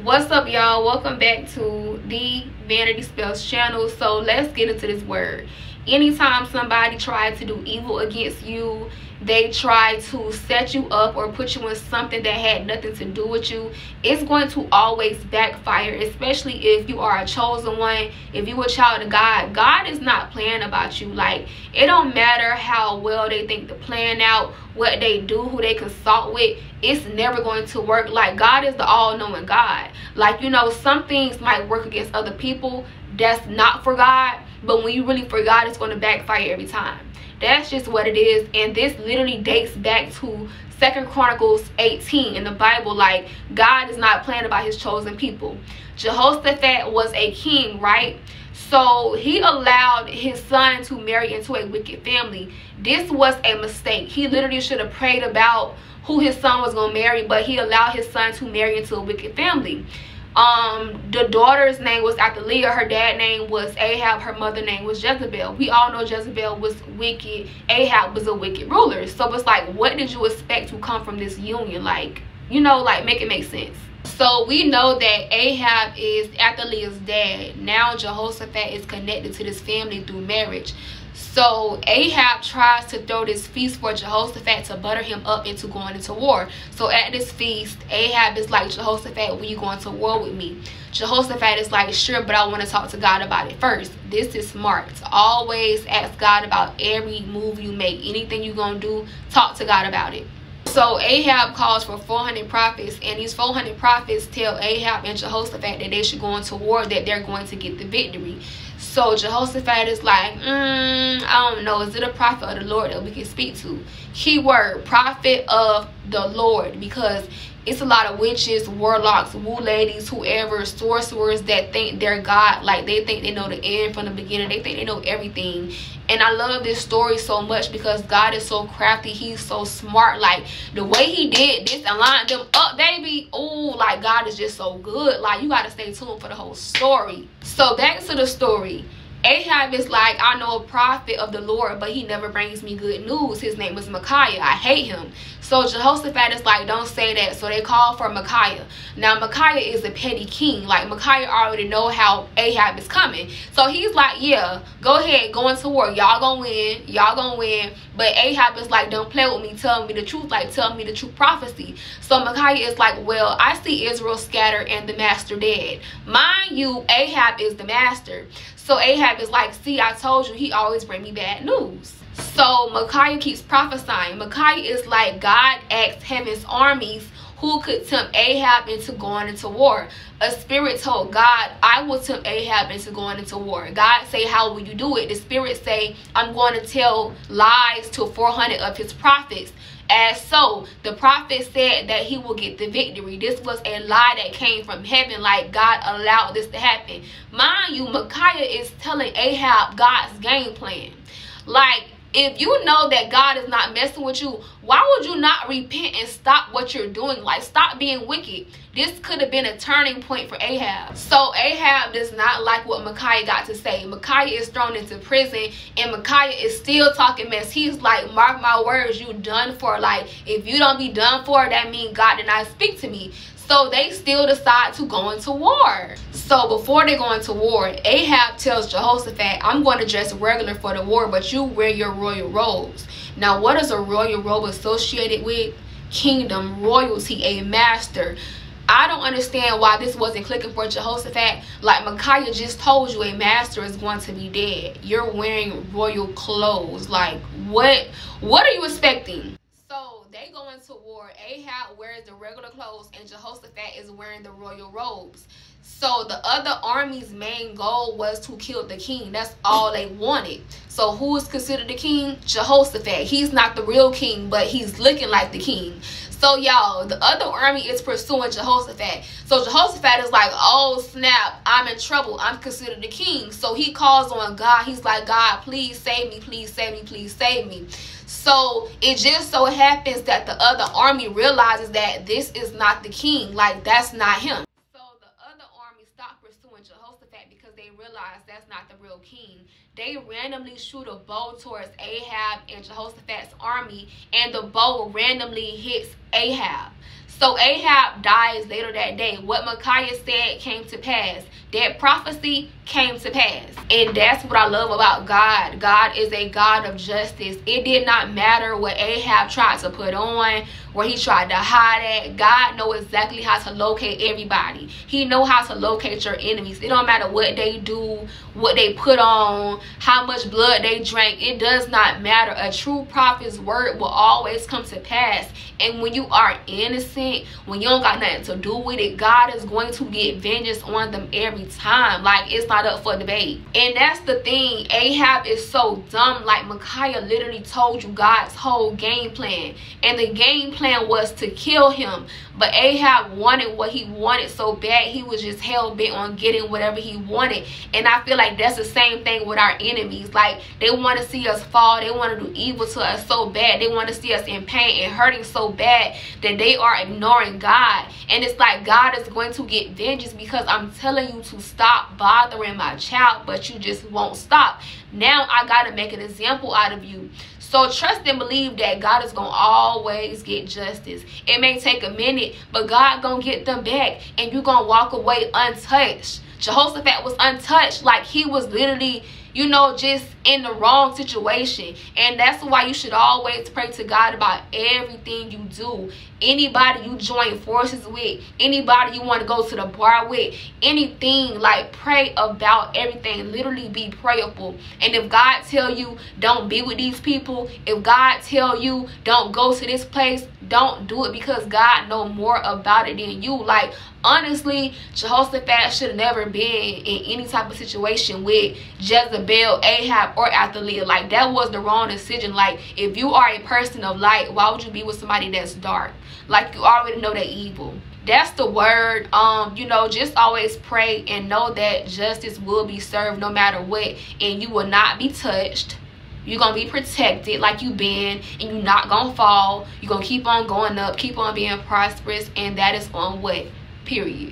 What's up, y'all? Welcome back to the Vanity Spells channel. So let's get into this word. Anytime somebody tries to do evil against you, they try to set you up or put you in something that had nothing to do with you, it's going to always backfire, especially if you are a chosen one. If you a child of God, God is not playing about you. Like, it don't matter how well they think to plan out, what they do, who they consult with, it's never going to work. Like, God is the all-knowing God. Like, you know, some things might work against other people that's not for God, but when you really for God, it's going to backfire every time. That's just what it is. And this literally dates back to 2 Chronicles 18 in the Bible. Like, God is not playing about his chosen people. Jehoshaphat was a king, right? So he allowed his son to marry into a wicked family. This was a mistake. He literally should have prayed about who his son was going to marry, but he allowed his son to marry into a wicked family. The daughter's name was Athaliah. Her dad's name was Ahab. Her mother's name was Jezebel. We all know Jezebel was wicked. Ahab was a wicked ruler. So it's like, what did you expect to come from this union? Like, you know, like, make it make sense. So we know that Ahab is Athaliah's dad. Now Jehoshaphat is connected to this family through marriage. So Ahab tries to throw this feast for Jehoshaphat to butter him up into going into war. So at this feast, Ahab is like, Jehoshaphat, when you going to war with me? Jehoshaphat is like, sure, but I want to talk to God about it first. This is smart. Always ask God about every move you make. Anything you're going to do, talk to God about it. So Ahab calls for 400 prophets, and these 400 prophets tell Ahab and Jehoshaphat that they should go into war, that they're going to get the victory. So Jehoshaphat is like, I don't know, is it a prophet of the Lord that we can speak to? Keyword, prophet of the Lord, because it's a lot of witches, warlocks, woo ladies, whoever, sorcerers that think they're God. Like, they think they know the end from the beginning. They think they know everything. And I love this story so much because God is so crafty. He's so smart. Like, the way he did this and lined them up, baby. Oh, like, God is just so good. Like, you got to stay tuned for the whole story. So back to the story. Ahab is like, I know a prophet of the Lord, but he never brings me good news. His name is Micaiah. I hate him. So Jehoshaphat is like, don't say that. So they call for Micaiah. Now Micaiah is a petty king. Like, Micaiah already know how Ahab is coming. So he's like, yeah, go ahead, go into war. Y'all gonna win. Y'all gonna win. But Ahab is like, don't play with me. Tell me the truth. Like, tell me the true prophecy. So Micaiah is like, well, I see Israel scattered and the master dead. Mind you, Ahab is the master. So Ahab is like, see, I told you, he always bring me bad news. So Micaiah keeps prophesying. Micaiah is like, God asked heaven's armies who could tempt Ahab into going into war. A spirit told God, I will tempt Ahab into going into war. God say, how will you do it? The spirit say, I'm going to tell lies to 400 of his prophets. As so, the prophet said that he will get the victory. This was a lie that came from heaven. Like, God allowed this to happen. Mind you, Micaiah is telling Ahab God's game plan. Like, if you know that God is not messing with you, why would you not repent and stop what you're doing? Like, stop being wicked. This could have been a turning point for Ahab. So Ahab does not like what Micaiah got to say. Micaiah is thrown into prison, and Micaiah is still talking mess. He's like, mark my words, you done for. Like, if you don't be done for, that means God did not speak to me. So they still decide to go into war. So before they go into war, Ahab tells Jehoshaphat, I'm going to dress regular for the war, but you wear your royal robes. Now, what is a royal robe associated with? Kingdom, royalty, a master. I don't understand why this wasn't clicking for Jehoshaphat. Like, Micaiah just told you a master is going to be dead. You're wearing royal clothes. Like, what are you expecting? So they go into war. Ahab wears the regular clothes and Jehoshaphat is wearing the royal robes. So the other army's main goal was to kill the king. That's all they wanted. So who is considered the king? Jehoshaphat. He's not the real king, but he's looking like the king. So y'all, the other army is pursuing Jehoshaphat. So Jehoshaphat is like, oh snap, I'm in trouble. I'm considered the king. So he calls on God. He's like, God, please save me, please save me, please save me. So it just so happens that the other army realizes that this is not the king. Like, that's not him. So the other army stopped pursuing Jehoshaphat because they realized that's not the real king. They randomly shoot a bow towards Ahab and Jehoshaphat's army, and the bow randomly hits Ahab. So Ahab dies later that day. What Micaiah said came to pass. That prophecy came to pass. And that's what I love about God. God is a God of justice. It did not matter what Ahab tried to put on, where he tried to hide at. God knows exactly how to locate everybody. He knows how to locate your enemies. It don't matter what they do, what they put on, how much blood they drank. It does not matter. A true prophet's word will always come to pass. And when you are innocent, when you don't got nothing to do with it, God is going to get vengeance on them every time. Like, it's not up for debate. And that's the thing. Ahab is so dumb. Like, Micaiah literally told you God's whole game plan. And the game plan was to kill him. But Ahab wanted what he wanted so bad, he was just hell-bent on getting whatever he wanted. And I feel like that's the same thing with our enemies. Like, they want to see us fall. They want to do evil to us so bad. They want to see us in pain and hurting so bad that they are ignoring God. And it's like God is going to get vengeance because I'm telling you to stop bothering my child, but you just won't stop. Now I got to make an example out of you. So trust and believe that God is going to always get justice. It may take a minute, but God going to get them back, and you're going to walk away untouched. Jehoshaphat was untouched. Like, he was literally, you know, just in the wrong situation. And that's why you should always pray to God about everything you do. Anybody you join forces with, anybody you want to go to the bar with, anything, like, pray about everything. Literally be prayerful. And if God tell you don't be with these people, if God tell you don't go to this place, don't do it, because God know more about it than you. Like, honestly, Jehoshaphat should have never been in any type of situation with Jezebel, Ahab, or Athaliah. Like, that was the wrong decision. Like, if you are a person of light, why would you be with somebody that's dark? Like, you already know they're evil. That's the word. You know, just always pray and know that justice will be served no matter what, and you will not be touched. You're going to be protected like you've been, and you're not going to fall. You're going to keep on going up, keep on being prosperous, and that is on what? Period.